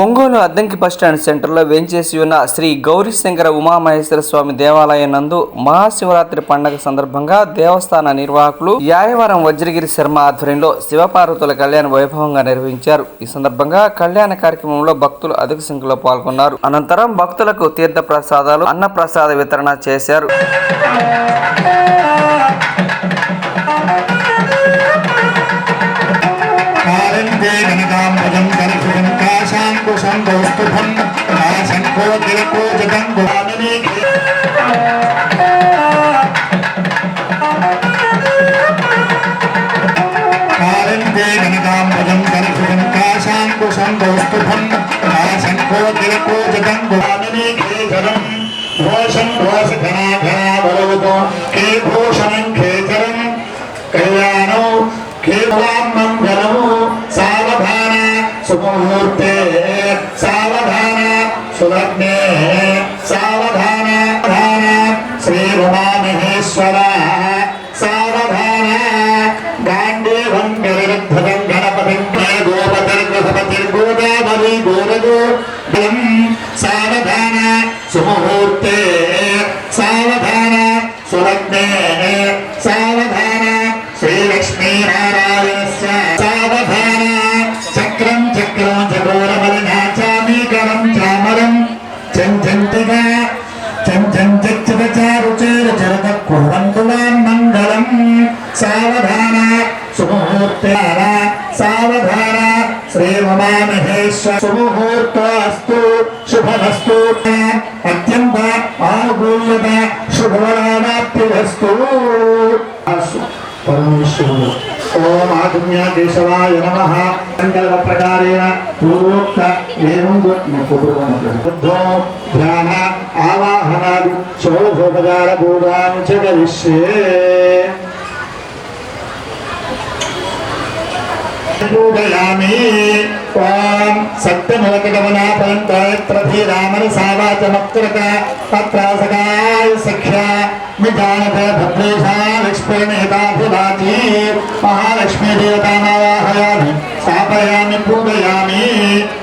Ongole Addanki bus stand సెంటర్లో వేంచేసి ఉన్న శ్రీ గౌరీశంకర ఉమామహేశ్వర స్వామి దేవాలయం నందు మహాశివరాత్రి పండుగ సందర్భంగా దేవస్థాన నిర్వాహకులు యాయవరం వజ్రగిరి శర్మ ఆధ్వర్యంలో శివపార్వతుల కళ్యాణ వైభవంగా నిర్వహించారు. ఈ సందర్భంగా కళ్యాణ కార్యక్రమంలో భక్తులు అధిక సంఖ్యలో పాల్గొన్నారు. అనంతరం భక్తులకు తీర్థ ప్రసాదాలు, అన్న ప్రసాద వితరణ చేశారు. सुमुहूर्ते सावधान सुलग्ने सावधान श्री उमामहेश्वर सावधान गांडीवं गरुडध्वजं गणपतिं गोपतिर्गोदावरी गोरजो बलं सावधान सुमुहूर्ते सावधान सुलग्ने सावधान श्री लक्ष्मी नारायणस्य सावधान चक्रं चक्रं चकोरमलिनाचामीकरं चामरं चञ्चन्तिका चञ्चञ्चच्चरचारुचेरचरतकुर्वन्तुवान् मङ्गलं सावधान सुमुहूर्ते सावधान श्री उमामहेश्वर सुमुहूर्तोऽस्तु शुभमस्तु अत्यन्त आनुकूल्यत शुभफलाप्तिरस्तु परमेश्वरुడు ओम आत्म्य केशवाय नमः संकल्प प्रकारेण पूर्वोक्त एवं बुद्धो ध्यान आवाहनादि शोभोपचार पूजां च करिष्ये पूजयामि ओम सत्यमवकगमना परंतयत्रधि रामन सावाचमक्त्रक पत्रासकाय सख्या मिजानते भद्रेशा लक्ष्मीर्निहिताभिवाची महालक्ष्मी देवतामावाहयामि स्थापयामि पूजयामि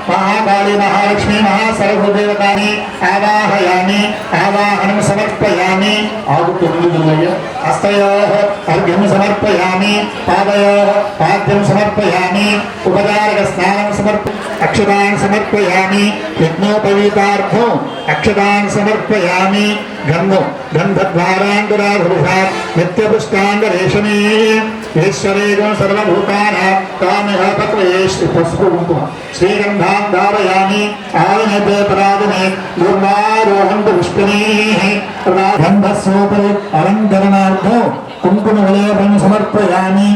महाकाली महालक्ष्मी महासर्वदेवतानि आवाहयामि आवाहनं समर्पयामि आगुतुल्यय हस्तयोः अर्घ्यं समर्पयामि पादयोः पाद्यं समर्पयामि उपचारक स्नानं अक्षतान् समर्पयामि यज्ञोपवीतार्थो अक्षतान् समर्पयामि गन्धद्वारान्तराधुषात् नित्यपुष्टाङ्गरेशमी ईश्वरेगं सर्वभूतानां तामेव पत्रयेषु पुष्पकुङ्कुम श्रीगन्धान् धारयामि आयनते परादिने दुर्वारोहन्तु पुष्पिणीः गन्धस्योपरि अलङ्करणार्थो कुङ्कुमवलेपं समर्पयामि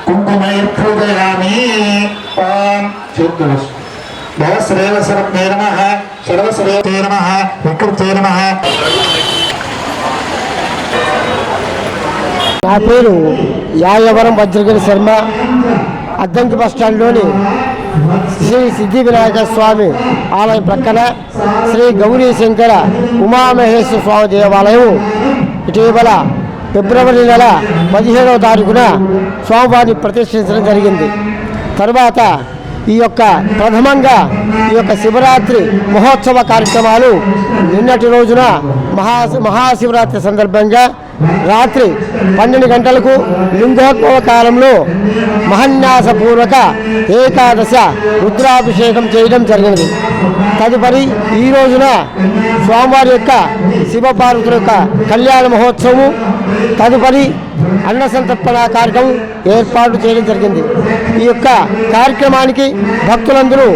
कुङ्कुमैर्पूजयामि ओम चित्तवस्तु भवश्रेवसर्वे नमः सर्वश्रेवे नमः विकृते नमः। నా పేరు యాయవరం వజ్రగిరి శర్మ. అద్దంకి బస్టాండ్లోని శ్రీ సిద్ధి వినాయక స్వామి ఆలయం ప్రక్కన శ్రీ గౌరీశంకర ఉమామహేశ్వర స్వామి దేవాలయం ఇటీవల ఫిబ్రవరి నెల 17వ తారీఖున స్వామివారిని ప్రతిష్ఠించడం జరిగింది. తరువాత ఈ యొక్క ప్రథమంగా ఈ యొక్క శివరాత్రి మహోత్సవ కార్యక్రమాలు నిన్నటి రోజున మహాశివరాత్రి సందర్భంగా రాత్రి 12 గంటలకు లింగోద్భవ కాలంలో మహన్యాసపూర్వక ఏకాదశ రుద్రాభిషేకం చేయడం జరిగినది. తదుపరి ఈ రోజున స్వామివారి యొక్క శివపార్వతుల యొక్క కళ్యాణ మహోత్సవము, తదుపరి అన్న సంతర్పణ కార్యక్రమం ఏర్పాటు చేయడం జరిగింది. ఈ యొక్క కార్యక్రమానికి భక్తులందరూ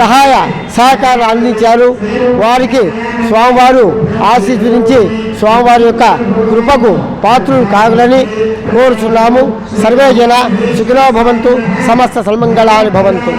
సహాయ సహకారాలు అందించారు. వారికి స్వామివారు ఆశీర్వదించి స్వామివారి యొక్క కృపకు పాత్రులు కాగలని కోరుచున్నాము. సర్వే జన సుఖినో భవంతు, సమస్త సన్మంగళాని భవంతు.